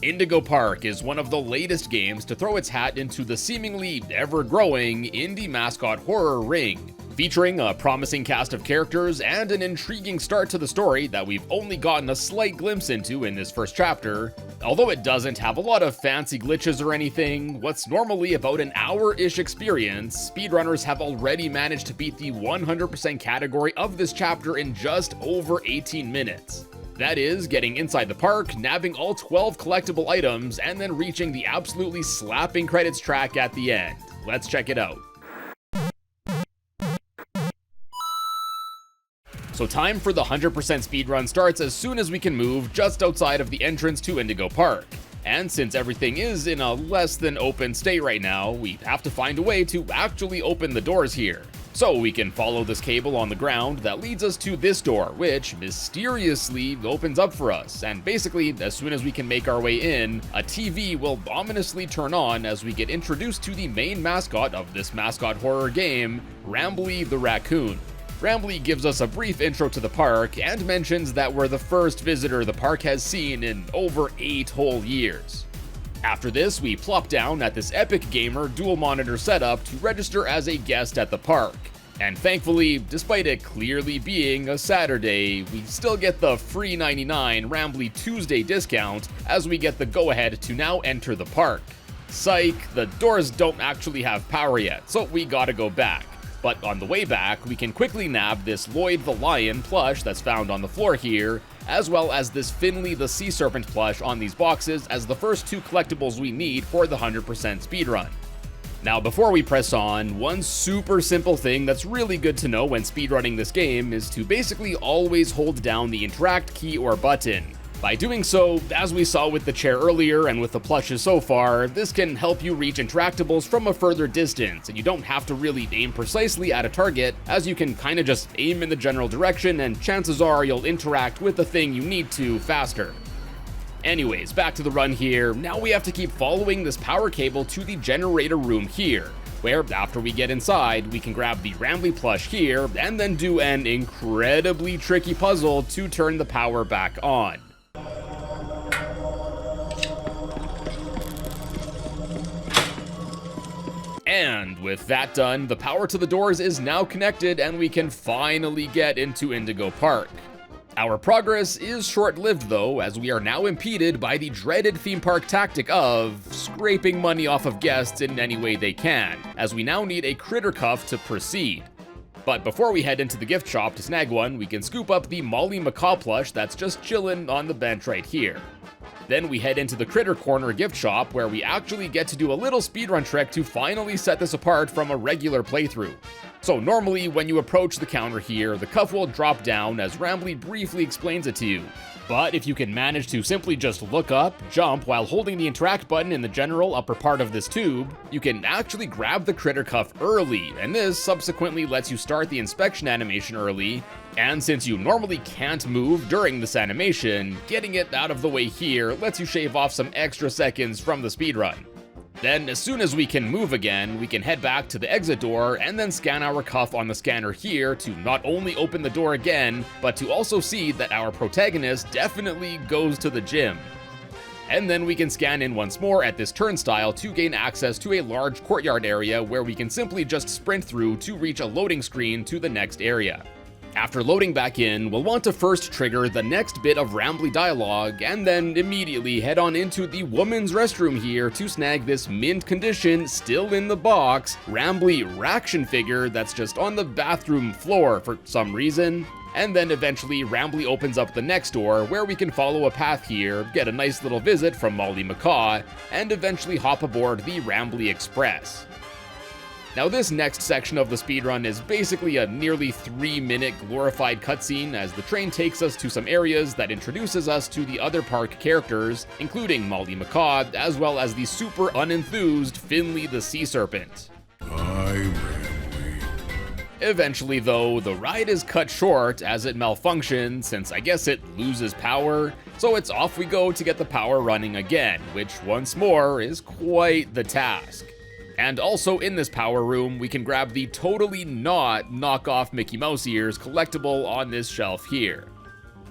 Indigo Park is one of the latest games to throw its hat into the seemingly ever-growing indie mascot horror ring, featuring a promising cast of characters and an intriguing start to the story that we've only gotten a slight glimpse into in this first chapter. Although it doesn't have a lot of fancy glitches or anything, what's normally about an hour-ish experience, speedrunners have already managed to beat the 100% category of this chapter in just over 18 minutes. That is, getting inside the park, nabbing all 12 collectible items, and then reaching the absolutely slapping credits track at the end. Let's check it out. So time for the 100% speedrun starts as soon as we can move just outside of the entrance to Indigo Park. And since everything is in a less than open state right now, we have to find a way to actually open the doors here. So we can follow this cable on the ground that leads us to this door, which mysteriously opens up for us, and basically, as soon as we can make our way in, a TV will ominously turn on as we get introduced to the main mascot of this mascot horror game, Rambly the Raccoon. Rambly gives us a brief intro to the park and mentions that we're the first visitor the park has seen in over 8 whole years. After this, we plop down at this Epic Gamer dual monitor setup to register as a guest at the park. And thankfully, despite it clearly being a Saturday, we still get the free 99 Rambly Tuesday discount as we get the go-ahead to now enter the park. Psych, the doors don't actually have power yet, so we gotta go back. But on the way back, we can quickly nab this Lloyd the Lion plush that's found on the floor here, as well as this Finley the Sea Serpent plush on these boxes as the first 2 collectibles we need for the 100% speedrun. Now before we press on, one super simple thing that's really good to know when speedrunning this game is to basically always hold down the interact key or button. By doing so, as we saw with the chair earlier and with the plushes so far, this can help you reach interactables from a further distance, and you don't have to really aim precisely at a target, as you can kinda just aim in the general direction and chances are you'll interact with the thing you need to faster. Anyways, back to the run here. Now we have to keep following this power cable to the generator room here, where after we get inside, we can grab the Rambly plush here and then do an incredibly tricky puzzle to turn the power back on. And with that done, the power to the doors is now connected and we can finally get into Indigo Park. Our progress is short-lived though, as we are now impeded by the dreaded theme park tactic of scraping money off of guests in any way they can, as we now need a critter cuff to proceed. But before we head into the gift shop to snag one, we can scoop up the Molly Macaw plush that's just chillin' on the bench right here. Then we head into the Critter Corner gift shop where we actually get to do a little speedrun trick to finally set this apart from a regular playthrough. So normally when you approach the counter here, the cuff will drop down as Rambly briefly explains it to you. But if you can manage to simply just look up, jump while holding the interact button in the general upper part of this tube, you can actually grab the critter cuff early, and this subsequently lets you start the inspection animation early, and since you normally can't move during this animation, getting it out of the way here lets you shave off some extra seconds from the speedrun. Then, as soon as we can move again, we can head back to the exit door and then scan our cuff on the scanner here to not only open the door again, but to also see that our protagonist definitely goes to the gym. And then we can scan in once more at this turnstile to gain access to a large courtyard area where we can simply just sprint through to reach a loading screen to the next area. After loading back in, we'll want to first trigger the next bit of Rambly dialogue, and then immediately head on into the woman's restroom here to snag this mint condition, still in the box, Rambly Raction figure that's just on the bathroom floor for some reason. And then eventually Rambly opens up the next door where we can follow a path here, get a nice little visit from Molly Macaw, and eventually hop aboard the Rambly Express. Now this next section of the speedrun is basically a nearly 3-minute glorified cutscene as the train takes us to some areas that introduces us to the other park characters, including Molly Macaw, as well as the super unenthused Finley the Sea Serpent. Eventually though, the ride is cut short as it malfunctions since I guess it loses power, so it's off we go to get the power running again, which once more is quite the task. And also in this power room, we can grab the totally not knockoff Mickey Mouse ears collectible on this shelf here.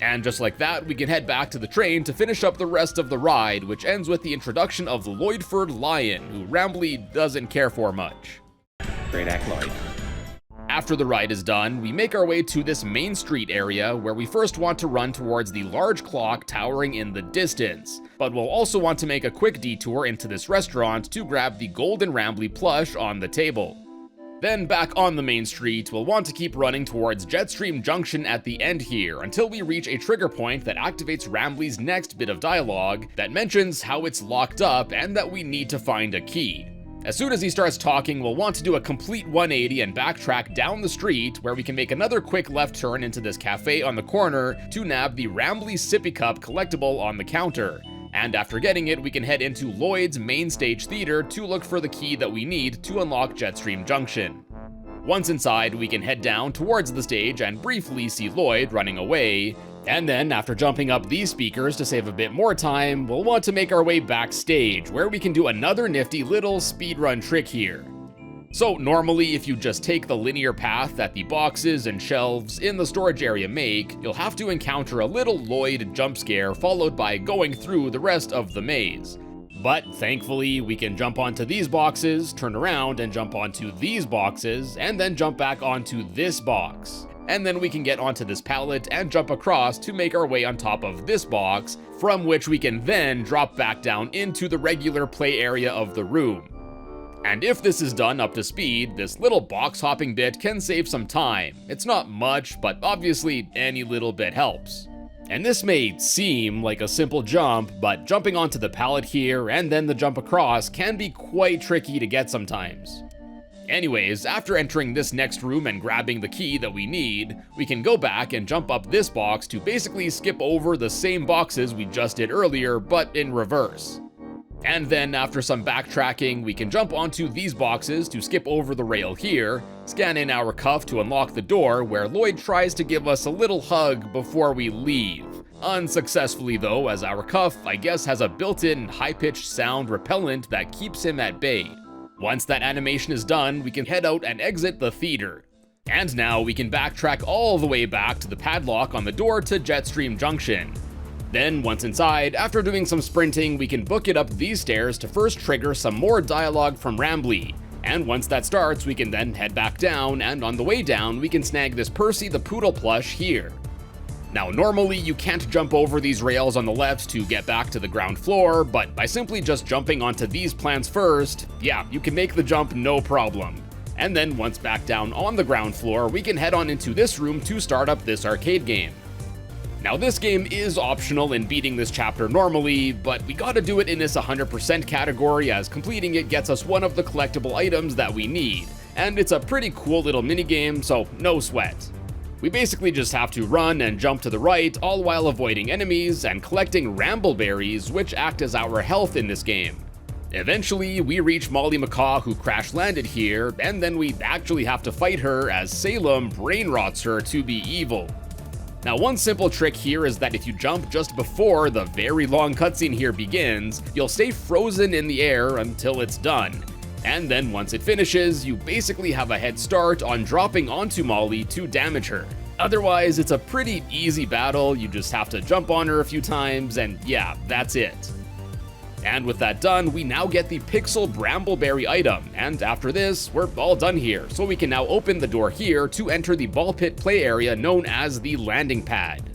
And just like that, we can head back to the train to finish up the rest of the ride, which ends with the introduction of the Lloydford Lion, who Rambly doesn't care for much. Great act, Lloyd. After the ride is done, we make our way to this main street area where we first want to run towards the large clock towering in the distance, but we'll also want to make a quick detour into this restaurant to grab the golden Rambly plush on the table. Then back on the main street, we'll want to keep running towards Jetstream Junction at the end here until we reach a trigger point that activates Rambly's next bit of dialogue that mentions how it's locked up and that we need to find a key. As soon as he starts talking, we'll want to do a complete 180 and backtrack down the street where we can make another quick left turn into this cafe on the corner to nab the Rambly Sippy Cup collectible on the counter. And after getting it, we can head into Lloyd's main stage theater to look for the key that we need to unlock Jetstream Junction. Once inside, we can head down towards the stage and briefly see Lloyd running away, and then after jumping up these speakers to save a bit more time, we'll want to make our way backstage where we can do another nifty little speedrun trick here. So normally, if you just take the linear path that the boxes and shelves in the storage area make, you'll have to encounter a little Lloyd jump scare followed by going through the rest of the maze. But thankfully, we can jump onto these boxes, turn around and jump onto these boxes, and then jump back onto this box. And then we can get onto this pallet and jump across to make our way on top of this box, from which we can then drop back down into the regular play area of the room. And if this is done up to speed, this little box hopping bit can save some time. It's not much, but obviously any little bit helps. And this may seem like a simple jump, but jumping onto the pallet here and then the jump across can be quite tricky to get sometimes. Anyways, after entering this next room and grabbing the key that we need, we can go back and jump up this box to basically skip over the same boxes we just did earlier, but in reverse. And then after some backtracking, we can jump onto these boxes to skip over the rail here, scan in our cuff to unlock the door where Lloyd tries to give us a little hug before we leave. Unsuccessfully though, as our cuff, I guess, has a built-in high-pitched sound repellent that keeps him at bay. Once that animation is done, we can head out and exit the theater. And now we can backtrack all the way back to the padlock on the door to Jetstream Junction. Then, once inside, after doing some sprinting, we can book it up these stairs to first trigger some more dialogue from Rambly. And once that starts, we can then head back down, and on the way down, we can snag this Percy the Poodle plush here. Now, normally you can't jump over these rails on the left to get back to the ground floor, but by simply just jumping onto these plants first, yeah, you can make the jump no problem. And then once back down on the ground floor, we can head on into this room to start up this arcade game. Now this game is optional in beating this chapter normally, but we gotta do it in this 100% category as completing it gets us one of the collectible items that we need, and it's a pretty cool little minigame, so no sweat. We basically just have to run and jump to the right, all while avoiding enemies and collecting Rambleberries, which act as our health in this game. Eventually, we reach Molly Macaw, who crash landed here, and then we actually have to fight her as Salem brain rots her to be evil. Now, one simple trick here is that if you jump just before the very long cutscene here begins, you'll stay frozen in the air until it's done. And then once it finishes, you basically have a head start on dropping onto Molly to damage her. Otherwise, it's a pretty easy battle, you just have to jump on her a few times, and yeah, that's it. And with that done, we now get the Pixel Brambleberry item, and after this, we're all done here, so we can now open the door here to enter the ball pit play area known as the landing pad.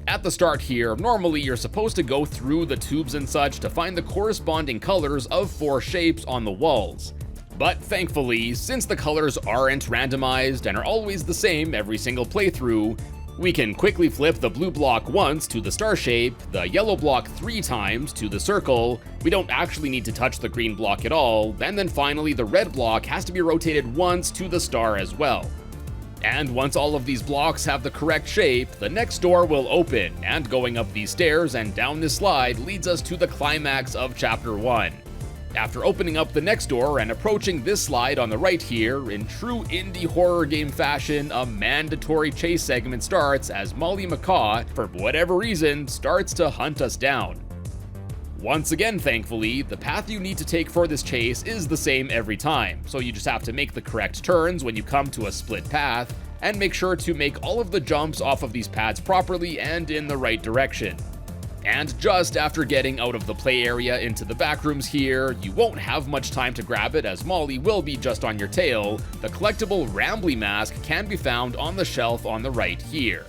At the start here, normally you're supposed to go through the tubes and such to find the corresponding colors of 4 shapes on the walls. But thankfully, since the colors aren't randomized and are always the same every single playthrough, we can quickly flip the blue block once to the star shape, the yellow block 3 times to the circle, we don't actually need to touch the green block at all, and then finally the red block has to be rotated once to the star as well. And once all of these blocks have the correct shape, the next door will open, and going up these stairs and down this slide leads us to the climax of Chapter 1. After opening up the next door and approaching this slide on the right here, in true indie horror game fashion, a mandatory chase segment starts as Molly Macaw, for whatever reason, starts to hunt us down. Once again, thankfully, the path you need to take for this chase is the same every time, so you just have to make the correct turns when you come to a split path, and make sure to make all of the jumps off of these pads properly and in the right direction. And just after getting out of the play area into the back rooms here, you won't have much time to grab it as Molly will be just on your tail. The collectible Rambly mask can be found on the shelf on the right here.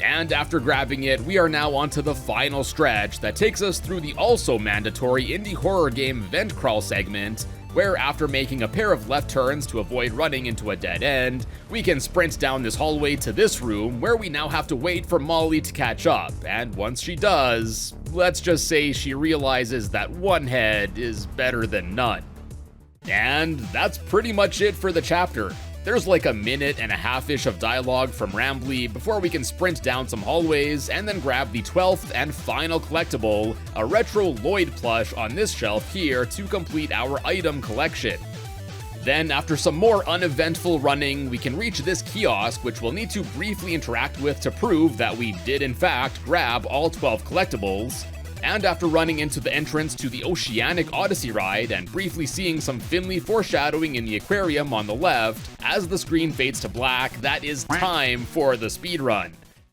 And after grabbing it, we are now onto the final stretch that takes us through the also mandatory indie horror game vent crawl segment, where after making a pair of left turns to avoid running into a dead end, we can sprint down this hallway to this room where we now have to wait for Molly to catch up, and once she does, let's just say she realizes that one head is better than none. And that's pretty much it for the chapter. There's like a minute and a half-ish of dialogue from Rambly before we can sprint down some hallways and then grab the 12th and final collectible, a retro Lloyd plush on this shelf here to complete our item collection. Then, after some more uneventful running, we can reach this kiosk, which we'll need to briefly interact with to prove that we did in fact grab all 12 collectibles. And after running into the entrance to the Oceanic Odyssey ride and briefly seeing some Finley foreshadowing in the aquarium on the left, as the screen fades to black, that is time for the speedrun.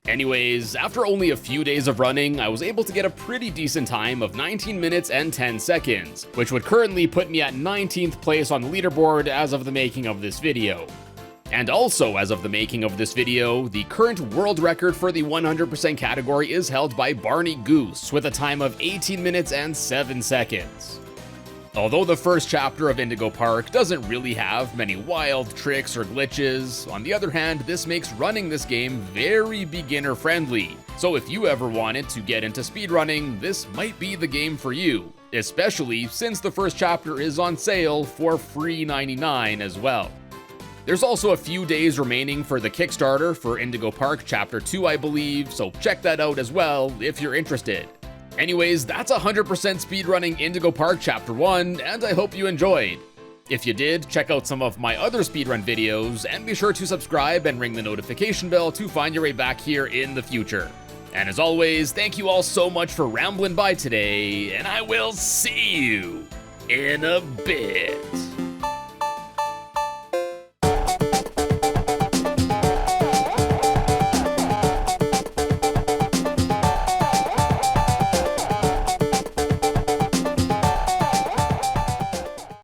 Anyways, after only a few days of running, I was able to get a pretty decent time of 19 minutes and 10 seconds, which would currently put me at 19th place on the leaderboard as of the making of this video. And also, as of the making of this video, the current world record for the 100% category is held by Barney Goose with a time of 18 minutes and 7 seconds. Although the first chapter of Indigo Park doesn't really have many wild tricks or glitches, on the other hand, this makes running this game very beginner friendly. So if you ever wanted to get into speedrunning, this might be the game for you, especially since the first chapter is on sale for free $99 as well. There's also a few days remaining for the Kickstarter for Indigo Park Chapter 2, I believe, so check that out as well if you're interested. Anyways, that's 100% speedrunning Indigo Park Chapter 1, and I hope you enjoyed. If you did, check out some of my other speedrun videos, and be sure to subscribe and ring the notification bell to find your way back here in the future. And as always, thank you all so much for rambling by today, and I will see you in a bit.